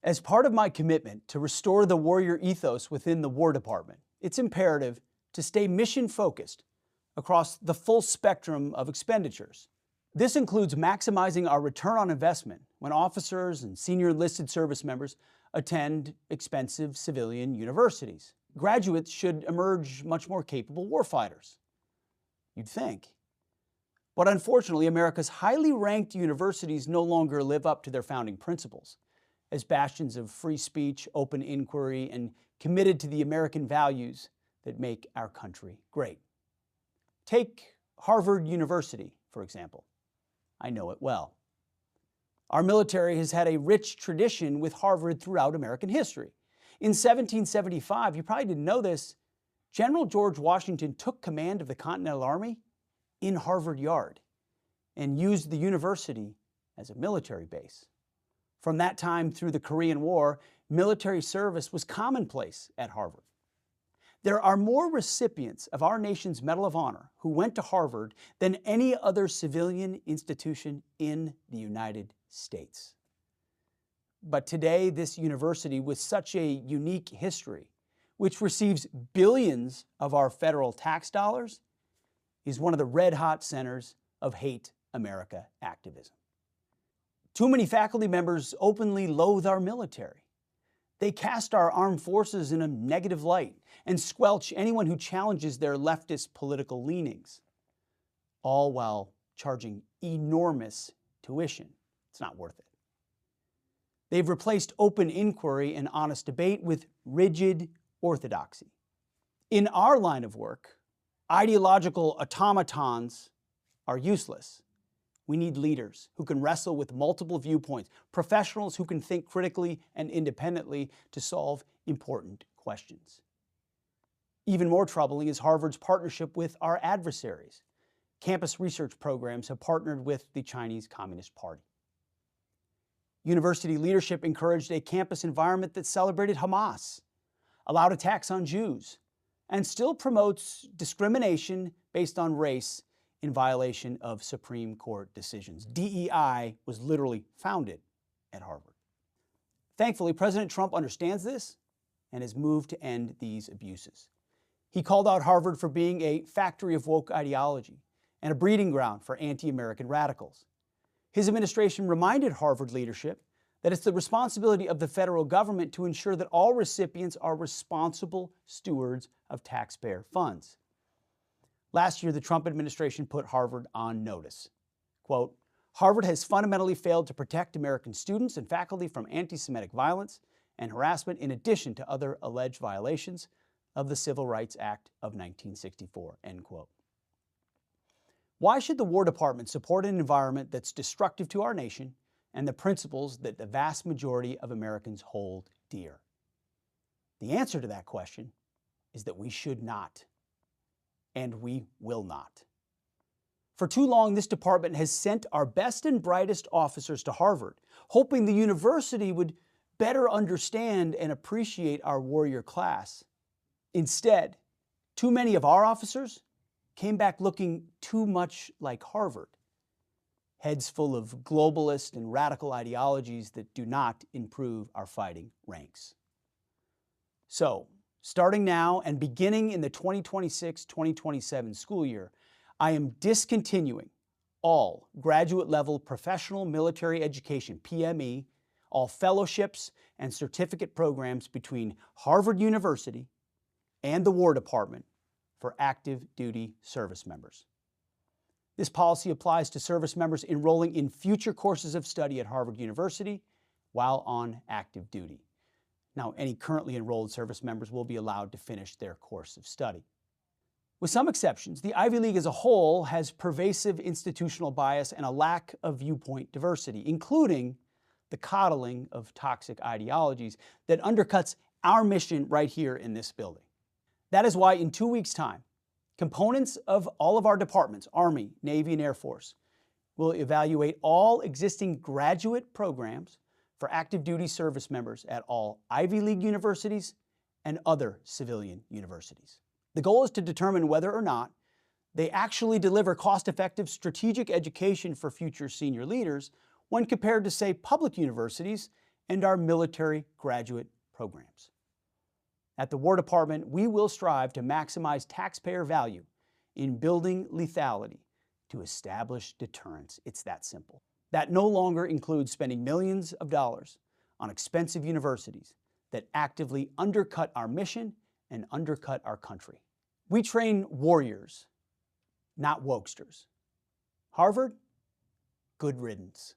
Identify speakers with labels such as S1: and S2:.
S1: As part of my commitment to restore the warrior ethos within the War Department, it's imperative to stay mission-focused across the full spectrum of expenditures. This includes maximizing our return on investment when officers and senior enlisted service members attend expensive civilian universities. Graduates should emerge much more capable warfighters, you'd think. But unfortunately, America's highly ranked universities no longer live up to their founding principles as bastions of free speech, open inquiry, and committed to the American values that make our country great. Take Harvard University, for example. I know it well. Our military has had a rich tradition with Harvard throughout American history. In 1775, you probably didn't know this, General George Washington took command of the Continental Army in Harvard Yard and used the university as a military base. From that time through the Korean War, military service was commonplace at Harvard. There are more recipients of our nation's Medal of Honor who went to Harvard than any other civilian institution in the United States. But today, this university with such a unique history, which receives billions of our federal tax dollars, is one of the red-hot centers of hate America activism. Too many faculty members openly loathe our military. They cast our armed forces in a negative light and squelch anyone who challenges their leftist political leanings, all while charging enormous tuition. It's not worth it. They've replaced open inquiry and honest debate with rigid orthodoxy. In our line of work, ideological automatons are useless. We need leaders who can wrestle with multiple viewpoints, professionals who can think critically and independently to solve important questions. Even more troubling is Harvard's partnership with our adversaries. Campus research programs have partnered with the Chinese Communist Party. University leadership encouraged a campus environment that celebrated Hamas, allowed attacks on Jews, and still promotes discrimination based on race in violation of Supreme Court decisions. DEI was literally founded at Harvard. Thankfully, President Trump understands this and has moved to end these abuses. He called out Harvard for being a factory of woke ideology and a breeding ground for anti-American radicals. His administration reminded Harvard leadership that it's the responsibility of the federal government to ensure that all recipients are responsible stewards of taxpayer funds. Last year, the Trump administration put Harvard on notice. Quote, Harvard has fundamentally failed to protect American students and faculty from anti-Semitic violence and harassment in addition to other alleged violations of the Civil Rights Act of 1964, end quote. Why should the War Department support an environment that's destructive to our nation and the principles that the vast majority of Americans hold dear? The answer to that question is that we should not. And we will not. For too long, this department has sent our best and brightest officers to Harvard, hoping the university would better understand and appreciate our warrior class. Instead, too many of our officers came back looking too much like Harvard, heads full of globalist and radical ideologies that do not improve our fighting ranks. So, starting now and beginning in the 2026-2027 school year, I am discontinuing all graduate-level professional military education, PME, all fellowships and certificate programs between Harvard University and the War Department for active duty service members. This policy applies to service members enrolling in future courses of study at Harvard University while on active duty. Now, any currently enrolled service members will be allowed to finish their course of study. With some exceptions, the Ivy League as a whole has pervasive institutional bias and a lack of viewpoint diversity, including the coddling of toxic ideologies that undercuts our mission right here in this building. That is why in 2 weeks' time, components of all of our departments, Army, Navy, and Air Force, will evaluate all existing graduate programs for active duty service members at all Ivy League universities and other civilian universities. The goal is to determine whether or not they actually deliver cost-effective strategic education for future senior leaders when compared to, say, public universities and our military graduate programs. At the War Department, we will strive to maximize taxpayer value in building lethality to establish deterrence. It's that simple. That no longer includes spending millions of dollars on expensive universities that actively undercut our mission and undercut our country. We train warriors, not wokesters. Harvard, good riddance.